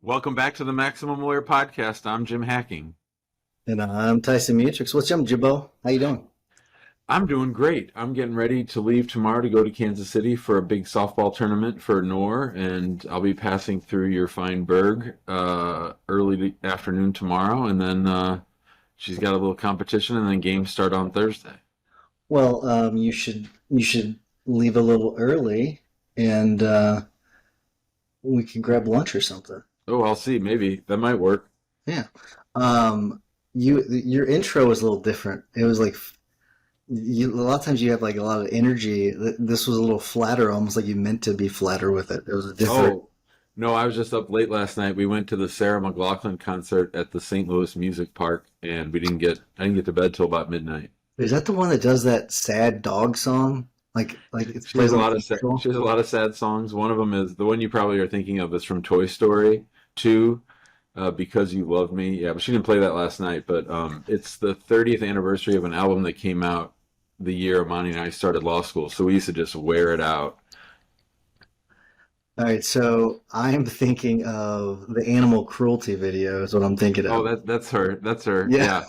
Welcome back to the Maximum Lawyer Podcast. I'm Jim Hacking. And I'm Tyson Mutrux. What's up, Jibbo? How you doing? I'm doing great. I'm getting ready to leave tomorrow to go to Kansas City for a big softball tournament for NOR, and I'll be passing through your fine burg early afternoon tomorrow, and then she's got a little competition, and then games start on Thursday. Well, you should leave a little early, and we can grab lunch or something. Oh, I'll see. Maybe that might work. Yeah. Your intro was a little different. It was like a lot of times you have like a lot of energy. This was a little flatter, almost like you meant to be flatter with it. It was a different. Oh, no, I was just up late last night. We went to the Sarah McLachlan concert at the St. Louis Music Park, and I didn't get to bed till about midnight. Is that the one that does that sad dog song? Like it She has plays a on the lot of commercial? she has a lot of sad songs. One of them is the one you probably are thinking of is from Toy Story 2, Because You Love Me. Yeah, but she didn't play that last night. But it's the 30th anniversary of an album that came out the year Amani and I started law school. So we used to just wear it out. All right, so I'm thinking of the animal cruelty video is what I'm thinking Oh, of. that's her. That's her. Yeah,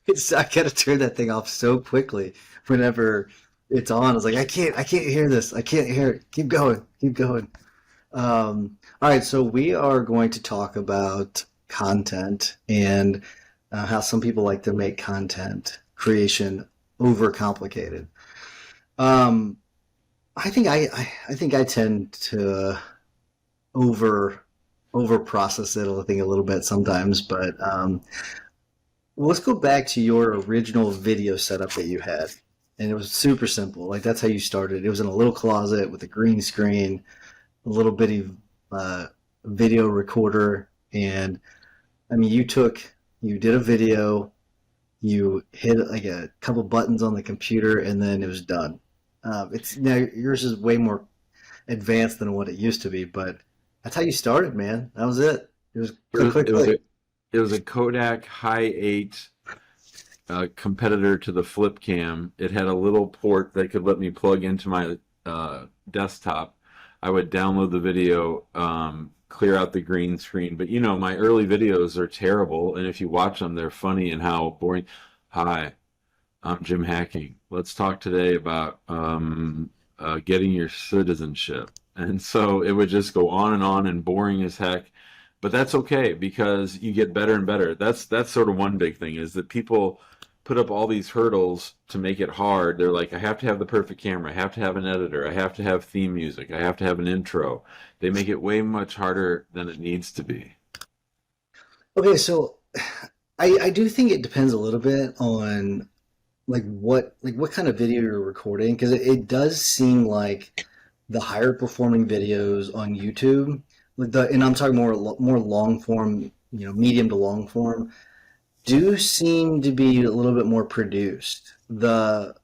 Yeah. I gotta turn that thing off so quickly whenever it's on. I was like, I can't hear this. I can't hear it. Keep going, keep going. All right, so we are going to talk about content and how some people like to make content creation overcomplicated. Um, I think I tend to over over process it, I think, a little bit sometimes. But well, let's go back to your original video setup that you had, and it was super simple. Like that's how you started. It was in a little closet with a green screen, a little bitty uh, video recorder, and I mean, you did a video, you hit like a couple buttons on the computer, and then it was done. It's now yours is way more advanced than what it used to be, but that's how you started, man. That was it. It was It click, was click, it was click. a it was a Kodak High 8 competitor to the flip cam. It had a little port that could let me plug into my desktop. I would download the video, clear out the green screen. But my early videos are terrible, and if you watch them, they're funny and how boring. Hi, I'm Jim Hacking. Let's talk today about getting your citizenship. And so it would just go on and boring as heck. But that's okay because you get better and better. That's sort of one big thing is that people put up all these hurdles to make it hard. They're like, I have to have the perfect camera. I have to have an editor. I have to have theme music. I have to have an intro. They make it way much harder than it needs to be. Okay, so I do think it depends a little bit on like what kind of video you're recording because it does seem like the higher performing videos on YouTube, and I'm talking more long form, medium to long form, do seem to be a little bit more produced. But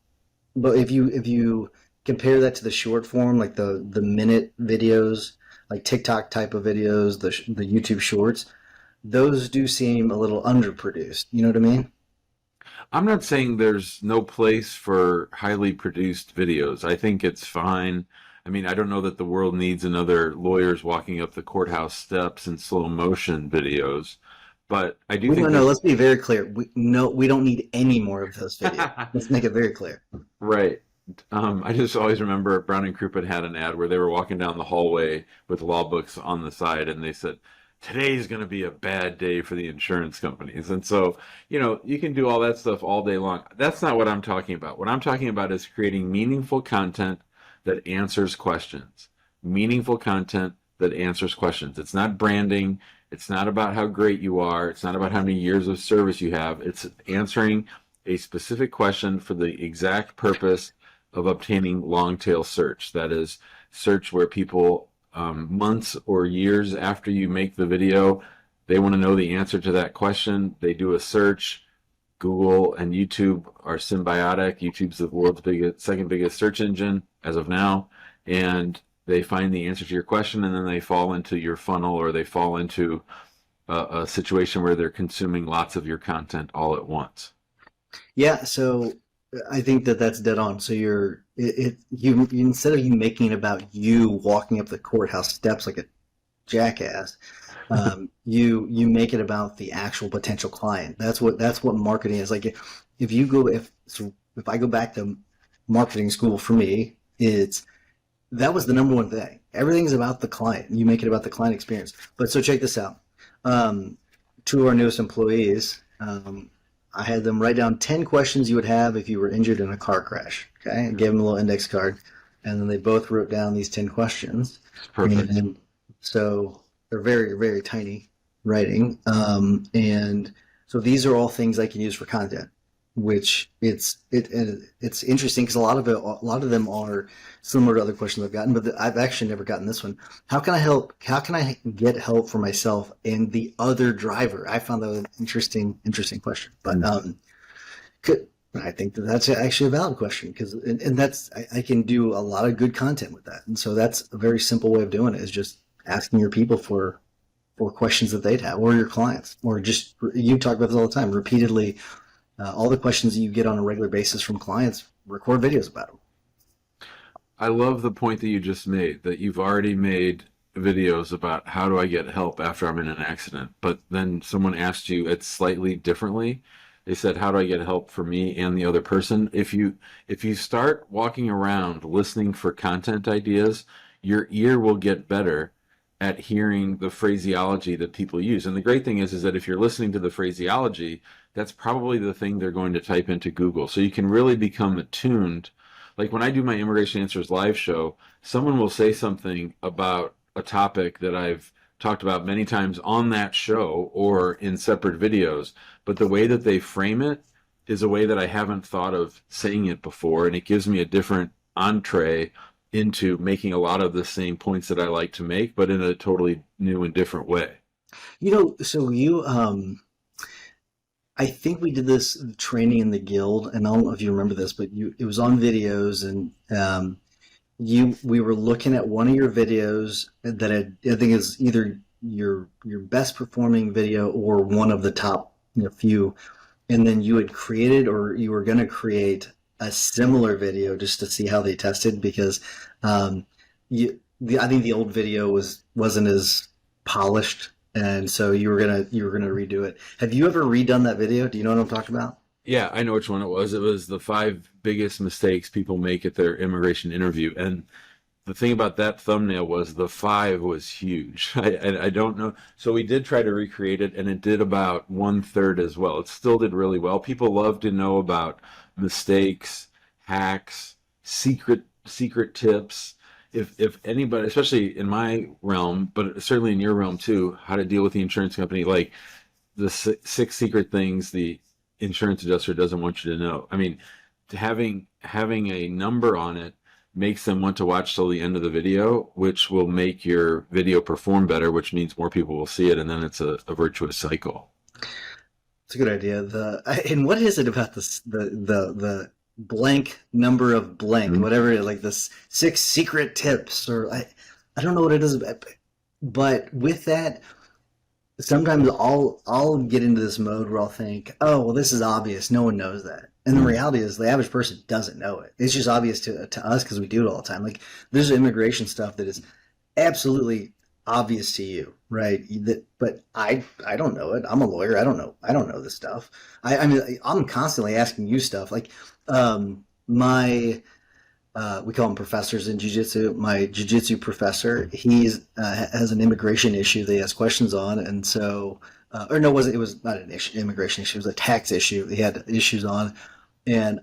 if you compare that to the short form, like the minute videos, like TikTok type of videos, the YouTube shorts, those do seem a little underproduced. You know what I mean? I'm not saying there's no place for highly produced videos. I think it's fine. I mean, I don't know that the world needs another lawyers walking up the courthouse steps in slow motion videos, but I do We think don't know. there's Let's be very clear. We don't need any more of those videos. Let's make it very clear. right. I just always remember Brown and Crouppen had an ad where they were walking down the hallway with law books on the side, and they said, "Today's going to be a bad day for the insurance companies." And so, you can do all that stuff all day long. That's not what I'm talking about. What I'm talking about is creating meaningful content that answers questions. Meaningful content that answers questions. It's not branding. It's not about how great you are. It's not about how many years of service you have. It's answering a specific question for the exact purpose of obtaining long tail search. That is, search where people, months or years after you make the video, they want to know the answer to that question. They do a search. Google and YouTube are symbiotic. YouTube's the world's second biggest search engine as of now, and they find the answer to your question, and then they fall into your funnel, or they fall into a situation where they're consuming lots of your content all at once. Yeah, so I think that that's dead on. So you instead of you making it about you walking up the courthouse steps like a jackass. You make it about the actual potential client. That's what marketing is. Like if you go if I go back to marketing school for me, it's that was the number one thing. Everything's about the client. You make it about the client experience. But so check this out. Um, Two of our newest employees, I had them write down 10 questions you would have if you were injured in a car crash. Okay. I gave them a little index card, and then they both wrote down these 10 questions. It's perfect. And so they're very, very tiny writing. And so these are all things I can use for content, which it's interesting because a lot of them are similar to other questions I've gotten, but I've actually never gotten this one. How can I help? How can I get help for myself and the other driver? I found that an interesting question, but could, I think that that's actually a valid question because, and that's, I can do a lot of good content with that. And so that's a very simple way of doing it is just asking your people for questions that they'd have or your clients, or just, you talk about this all the time, repeatedly, all the questions that you get on a regular basis from clients, record videos about them. I love the point that you just made, that you've already made videos about how do I get help after I'm in an accident, but then someone asked you it slightly differently. They said, how do I get help for me and the other person? If you start walking around listening for content ideas, your ear will get better at hearing the phraseology that people use. And the great thing is that if you're listening to the phraseology, that's probably the thing they're going to type into Google. So you can really become attuned. Like when I do my Immigration Answers live show, someone will say something about a topic that I've talked about many times on that show or in separate videos, but the way that they frame it is a way that I haven't thought of saying it before, and it gives me a different entree into making a lot of the same points that I like to make, but in a totally new and different way. So I think we did this training in the guild, and I don't know if you remember this, but it was on videos, and we were looking at one of your videos that I think is either your best performing video or one of the top few, and then you had created or you were going to create a similar video just to see how they tested because um, I think the old video wasn't as polished, and so you were gonna redo it. Have you ever redone that video? Do you know what I'm talking about? Yeah, I know which one it was. It was the five biggest mistakes people make at their immigration interview. And the thing about that thumbnail was the five was huge. I don't know. So we did try to recreate it, and it did about one third as well. It still did really well. People love to know about mistakes, hacks, secret tips. If anybody, especially in my realm, but certainly in your realm too, how to deal with the insurance company, like the six secret things the insurance adjuster doesn't want you to know. I mean, having a number on it makes them want to watch till the end of the video, which will make your video perform better, which means more people will see it, and then it's a virtuous cycle. It's a good idea. And what is it about this the blank number of blank, Mhm. whatever, like this six secret tips, or I don't know what it is, but with that, sometimes I'll get into this mode where I'll think, oh well, this is obvious. No one knows that. And the reality is, the average person doesn't know it. It's just obvious to us because we do it all the time. Like there's immigration stuff that is absolutely obvious to you, right? But I don't know it. I'm a lawyer. I don't know this stuff. I mean, I'm constantly asking you stuff. Like my we call them professors in jiu-jitsu. My jiu-jitsu professor, he's has an immigration issue that he has questions on, and so or no, it was not an issue, immigration issue. It was a tax issue he had issues on, and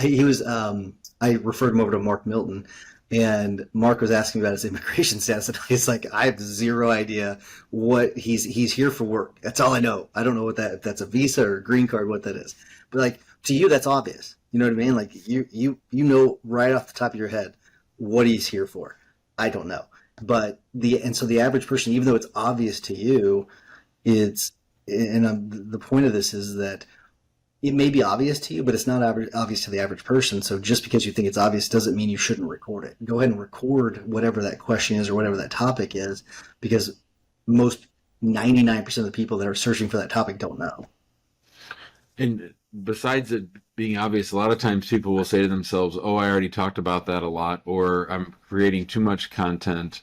he was I referred him over to Mark Milton, and Mark was asking about his immigration status, and he's like, I have zero idea what he's here for work. That's all I know. I don't know what that if that's a visa or a green card, what that is. But like to you, that's obvious. You know what I mean? Like you know right off the top of your head what he's here for. I don't know, but so the average person, even though it's obvious to you, it's and the point of this is that it may be obvious to you, but it's not obvious to the average person. So just because you think it's obvious doesn't mean you shouldn't record it. Go ahead and record whatever that question is or whatever that topic is, because most 99% of the people that are searching for that topic don't know. And besides it being obvious, a lot of times people will say to themselves, "Oh, I already talked about that a lot," or "I'm creating too much content."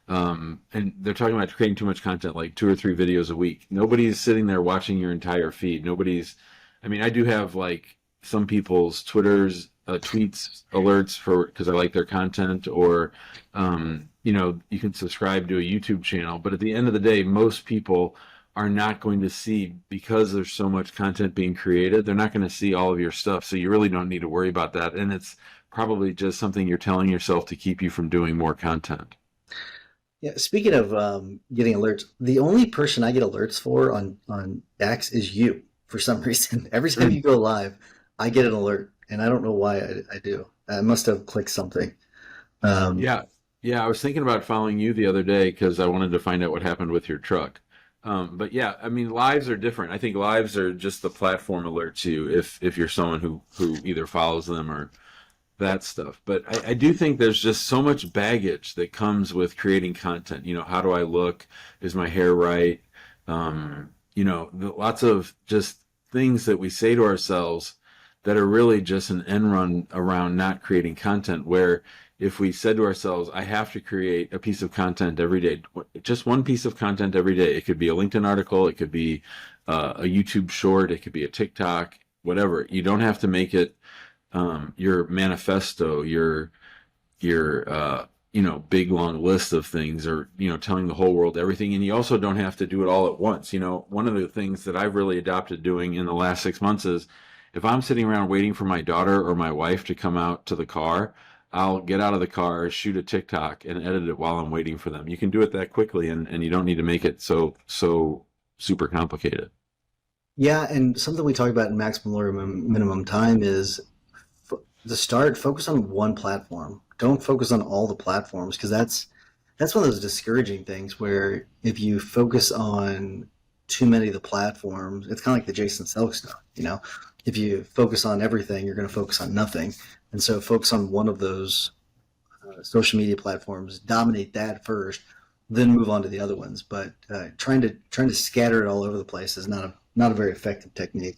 And they're talking about creating too much content, like 2 or 3 videos a week. Nobody's sitting there watching your entire feed. I mean, I do have like some people's Twitter's tweets alerts for because I like their content, or you can subscribe to a YouTube channel. But at the end of the day, most people are not going to see because there's so much content being created. They're not going to see all of your stuff, so you really don't need to worry about that. And it's probably just something you're telling yourself to keep you from doing more content. Yeah, speaking of getting alerts, the only person I get alerts for on X is you for some reason. Every time you go live, I get an alert, and I don't know why I do. I must have clicked something. Um, Yeah, yeah. I was thinking about following you the other day because I wanted to find out what happened with your truck. But yeah, I mean, lives are different. I think lives are just the platform alerts you if you're someone who either follows them or that stuff. But I do think there's just so much baggage that comes with creating content. How do I look? Is my hair right? Lots of just things that we say to ourselves that are really just an end run around not creating content. Where if we said to ourselves, I have to create a piece of content every day, just one piece of content every day. It could be a LinkedIn article, it could be a YouTube short, it could be a TikTok, whatever. You don't have to make it your manifesto, your big long list of things, or telling the whole world everything. And you also don't have to do it all at once. One of the things that I've really adopted doing in the last 6 months is if I'm sitting around waiting for my daughter or my wife to come out to the car, I'll get out of the car, shoot a TikTok, and edit it while I'm waiting for them. You can do it that quickly, and you don't need to make it so super complicated. yeah, and something we talk about in maximum minimum time is the start. Focus on one platform. Don't focus on all the platforms because that's one of those discouraging things where if you focus on too many of the platforms, it's kind of like the Jason Selk stuff. If you focus on everything, you're going to focus on nothing. And so focus on one of those social media platforms, dominate that first, then move on to the other ones. But trying to scatter it all over the place is not a very effective technique.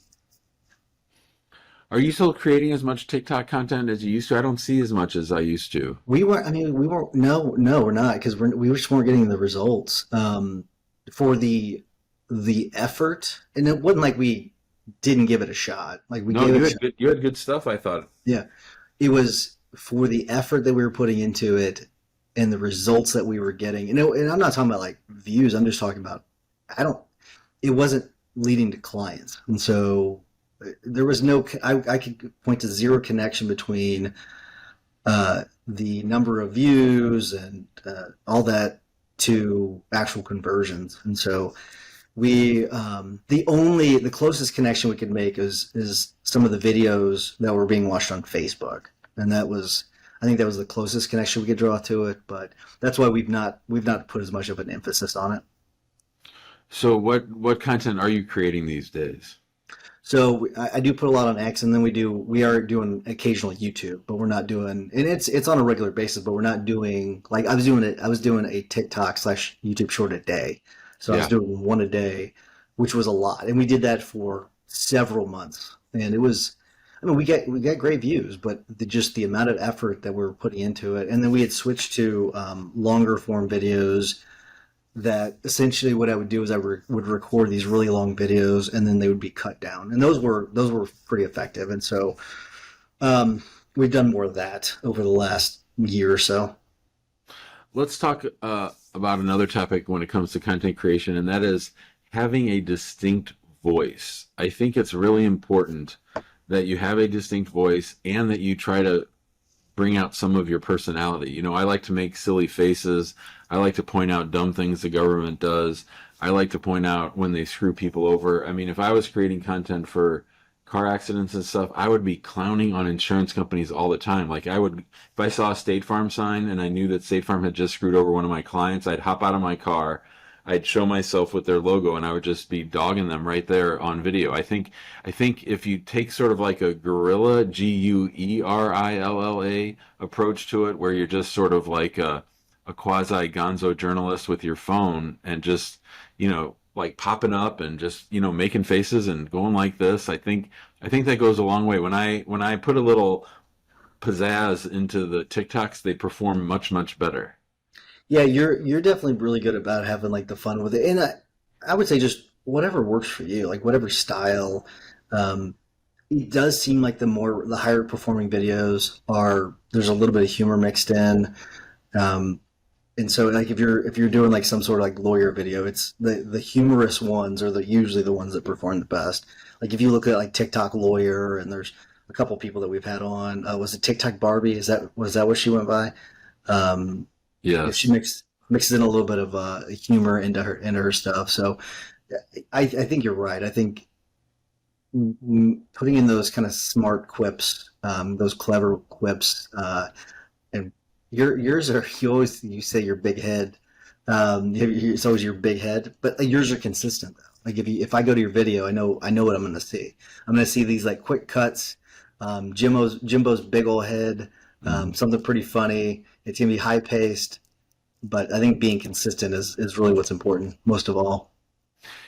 Are you still creating as much TikTok content as you used to? I don't see as much as I used to. We weren't. I mean, we weren't. No, no, we're not because we just weren't getting the results for the effort, and it wasn't like we didn't give it a shot. Like we No, gave it you a had shot. good stuff, I thought. Yeah, it was for the effort that we were putting into it and the results that we were getting. And I'm not talking about like views. I'm just talking about I don't. It wasn't leading to clients, and so there was no. I could point to zero connection between the number of views and all that to actual conversions. And so the closest connection we could make is some of the videos that were being watched on Facebook, and I think that was the closest connection we could draw to it. But that's why we've not put as much of an emphasis on it. So what content are you creating these days? So I do put a lot on X, and then we are doing occasional YouTube, but we're not doing, and it's on a regular basis, but we're not doing like I was doing a TikTok slash YouTube short a day, so I was Yeah. doing one a day, which was a lot, and we did that for several months, and it was, I mean, we got great views, but just the amount of effort that we were putting into it, and then we had switched to longer form videos that essentially what I would do is would record these really long videos and then they would be cut down, and those were pretty effective. And so we've done more of that over the last year or so. Let's talk about another topic when it comes to content creation, and that is having a distinct voice. I think it's really important that you have a distinct voice and that you try to bring out some of your personality. I like to make silly faces. I like to point out dumb things the government does. I like to point out when they screw people over. I mean, if I was creating content for car accidents and stuff, I would be clowning on insurance companies all the time. Like if I saw a State Farm sign and I knew that State Farm had just screwed over one of my clients, I'd hop out of my car, I'd show myself with their logo, and I would just be dogging them right there on video. I think if you take sort of like a guerrilla, Guerilla approach to it, where you're just sort of like a quasi gonzo journalist with your phone and just, like popping up and just, making faces and going like this, I think that goes a long way. When I put a little pizzazz into the TikToks, they perform much, much better. Yeah, you're definitely really good about having like the fun with it, and I would say just whatever works for you, like whatever style. Um, it does seem like the higher performing videos are there's a little bit of humor mixed in. Um, and so like if you're doing like some sort of like lawyer video, it's the humorous ones are usually the ones that perform the best. Like if you look at like TikTok lawyer, and there's a couple people that we've had on. Was it TikTok Barbie? Was that what she went by? Um, yeah, she Yes. mixes in a little bit of humor into her stuff. So I think you're right. I think putting in those kind of smart quips, those clever quips, and yours are you say your big head. It's always your big head, but yours are consistent though. Like if I go to your video, I know what I'm going to see. I'm going to see these like quick cuts, Jimbo's big old head, Mhm. something pretty funny. It's going to be high paced, but I think being consistent is really what's important most of all.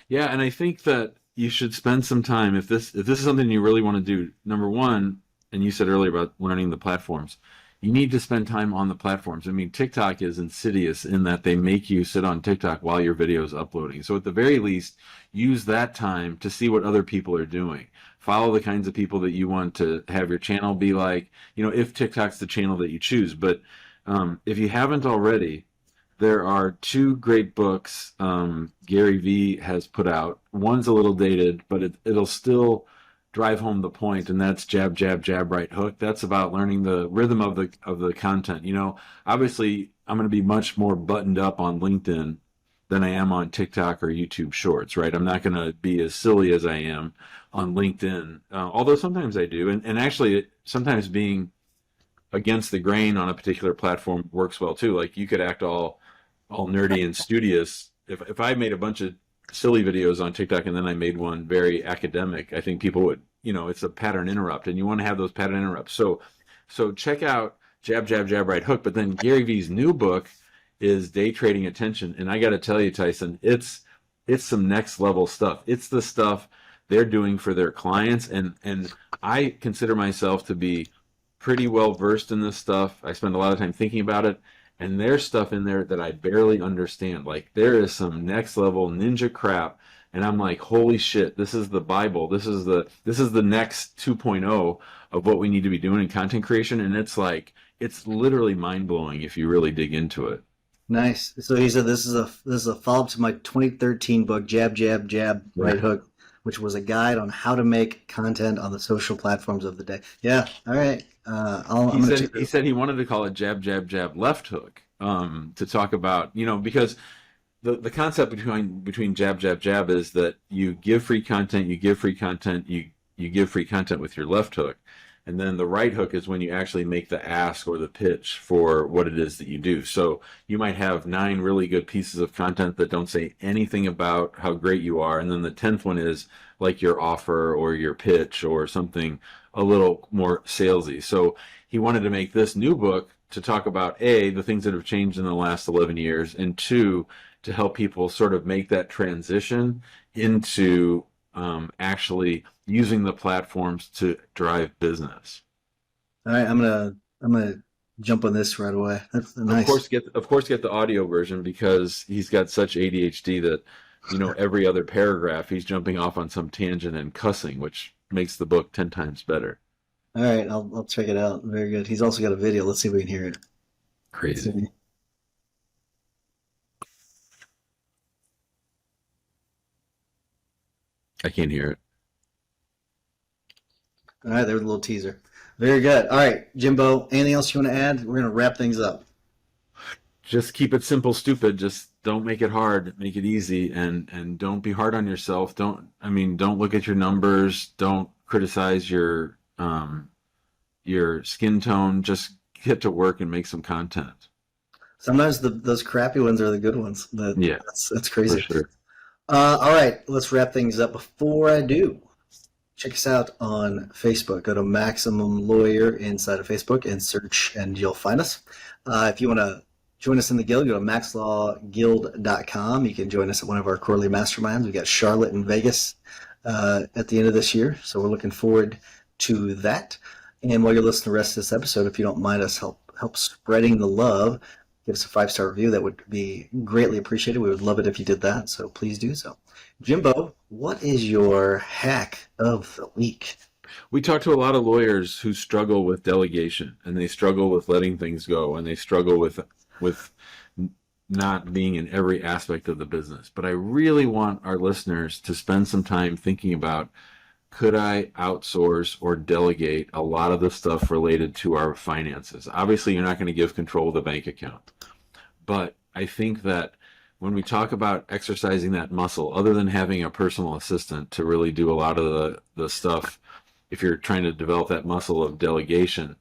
Yeah, and I think that you should spend some time if this is something you really want to do. Number one, and you said earlier about learning the platforms, you need to spend time on the platforms. I mean, TikTok is insidious in that they make you sit on TikTok while your video is uploading. So at the very least, use that time to see what other people are doing. Follow the kinds of people that you want to have your channel be like, if TikTok's the channel that you choose. But if you haven't already, there are two great books Gary Vee has put out. One's a little dated, but it'll still drive home the point, and that's jab, jab, jab, right hook. That's about learning the rhythm of the content. Obviously, I'm going to be much more buttoned up on LinkedIn than I am on TikTok or YouTube Shorts, right? I'm not going to be as silly as I am on LinkedIn, although sometimes I do. And actually, sometimes being against the grain on a particular platform works well too. Like you could act all nerdy and studious. If I made a bunch of silly videos on TikTok and then I made one very academic, I think people would, it's a pattern interrupt, and you want to have those pattern interrupts. So check out Jab Jab Jab Right Hook. But then Gary Vee's new book is Day Trading Attention, and I got to tell you, Tyson, it's some next level stuff. It's the stuff they're doing for their clients, and I consider myself to be pretty well versed in this stuff. I spend a lot of time thinking about it, and there's stuff in there that I barely understand. Like there is some next level ninja crap, and I'm like, holy shit, this is the Bible. This is the next 2.0 of what we need to be doing in content creation, and it's literally mind blowing if you really dig into it. Nice. So he said this is a follow up to my 2013 book, Jab Jab Jab Right Yeah. Hook, which was a guide on how to make content on the social platforms of the day. Yeah. All right. I'm He gonna said check he it. said he wanted to call it jab jab jab left hook to talk about because the concept between jab jab jab is that you give free content, you give free content with your left hook, and then the right hook is when you actually make the ask or the pitch for what it is that you do. So you might have 9 really good pieces of content that don't say anything about how great you are, and then the 10th one is like your offer or your pitch or something a little more salesy. So he wanted to make this new book to talk about A, the things that have changed in the last 11 years, and two, to help people sort of make that transition into actually using the platforms to drive business. All right. I'm gonna jump on this right away. That's Of nice. course, get the audio version because he's got such ADHD that every other paragraph he's jumping off on some tangent and cussing, which makes the book 10 times better. All right. I'll check it out. Very good. He's also got a video. Let's see if we can hear it. Let's Crazy. see. I can't hear it. All right. There's a little teaser. Very good. All right, Jimbo. Anything else you want to add? We're gonna wrap things up. Just keep it simple, stupid. Just don't make it hard. Make it easy, and don't be hard on yourself. Don't look at your numbers. Don't criticize your skin tone. Just get to work and make some content. Sometimes those crappy ones are the good ones. Yeah, That's for crazy. sure. All right, let's wrap things up. Before I do, check us out on Facebook. Go to Maximum Lawyer inside of Facebook and search, and you'll find us. If you want to join us in the guild, go to maxlawguild.com. You can join us at one of our quarterly masterminds. We got Charlotte and Vegas at the end of this year, so we're looking forward to that. And while you're listening to the rest of this episode, if you don't mind us help spreading the love, give us a 5-star review, that would be greatly appreciated. We would love it if you did that, so please do so. Jimbo, what is your hack of the week? We talk to a lot of lawyers who struggle with delegation, and they struggle with letting things go, and they struggle with not being in every aspect of the business. But I really want our listeners to spend some time thinking about, could I outsource or delegate a lot of the stuff related to our finances? Obviously, you're not going to give control of the bank account. But I think that when we talk about exercising that muscle, other than having a personal assistant to really do a lot of the stuff, if you're trying to develop that muscle of delegation,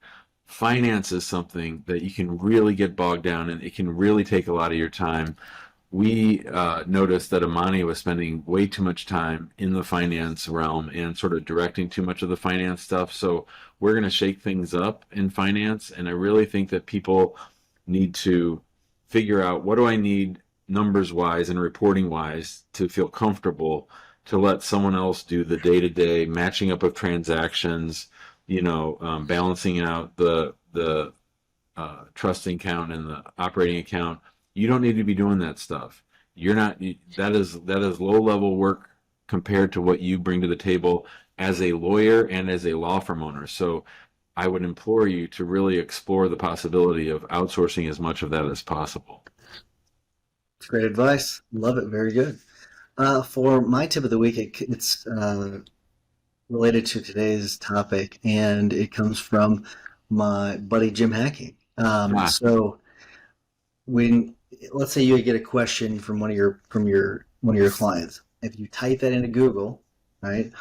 finance is something that you can really get bogged down in. It can really take a lot of your time. We noticed that Amani was spending way too much time in the finance realm and sort of directing too much of the finance stuff. So we're going to shake things up in finance. And I really think that people need to figure out, what do I need numbers wise and reporting wise to feel comfortable to let someone else do the day-to-day matching up of transactions, balancing out the trusting account and the operating account. You don't need to be doing that stuff. That is low level work compared to what you bring to the table as a lawyer and as a law firm owner. So I would implore you to really explore the possibility of outsourcing as much of that as possible. Great advice. Love it. Very good. For my tip of the week, it's related to today's topic, and it comes from my buddy Jim Hacking. So let's say you get a question from one of your clients, if you type that into Google, right?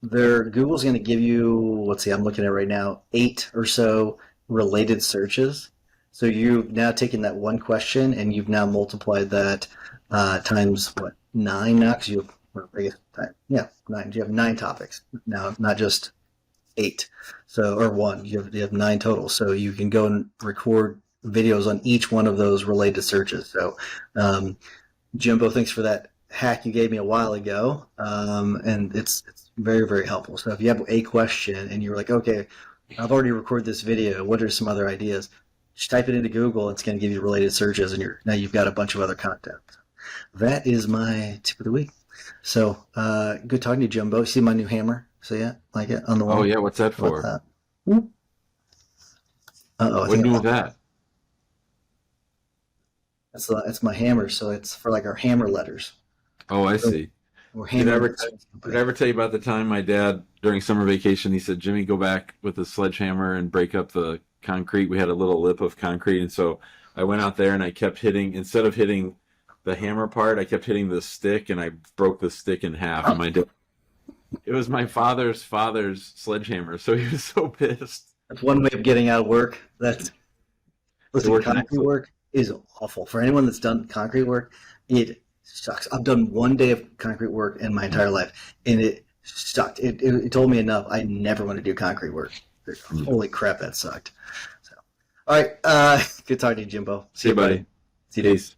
Google's going to give you, let's see, I'm looking at right now, 8 or so related searches. So you've now taken that one question and you've now multiplied that times what, 9 now? Because you have, I guess, 9. You have 9 topics now, not just 8. So, or 1. You have 9 total. So you can go and record videos on each one of those related searches. So, Jimbo, thanks for that hack you gave me a while ago, and it's very, very helpful. So if you have a question and you're like, okay, I've already recorded this video, what are some other ideas? Just type it into Google. It's going to give you related searches, and now you've got a bunch of other content. That is my tip of the week. So good talking to you, Jimbo. See my new hammer? See it? Like it on the wall? Oh yeah, what's that for? What new with that? That's my hammer. So it's for like our hammer letters. Oh, I see. Did I ever tell you about the time my dad, during summer vacation, he said, Jimmy, go back with a sledgehammer and break up the concrete. We had a little lip of concrete, and so I went out there and I kept hitting, instead of hitting the hammer part, I kept hitting the stick, and I broke the stick in half. And it was my father's sledgehammer, so he was so pissed. That's one way of getting out of work. Concrete work is awful. For anyone that's done concrete work, it sucks. I've done one day of concrete work in my entire life, and it sucked. It told me enough. I never want to do concrete work. Holy crap, that sucked. So, all right. Good talking to you, Jimbo. See you, buddy. See you, Dave.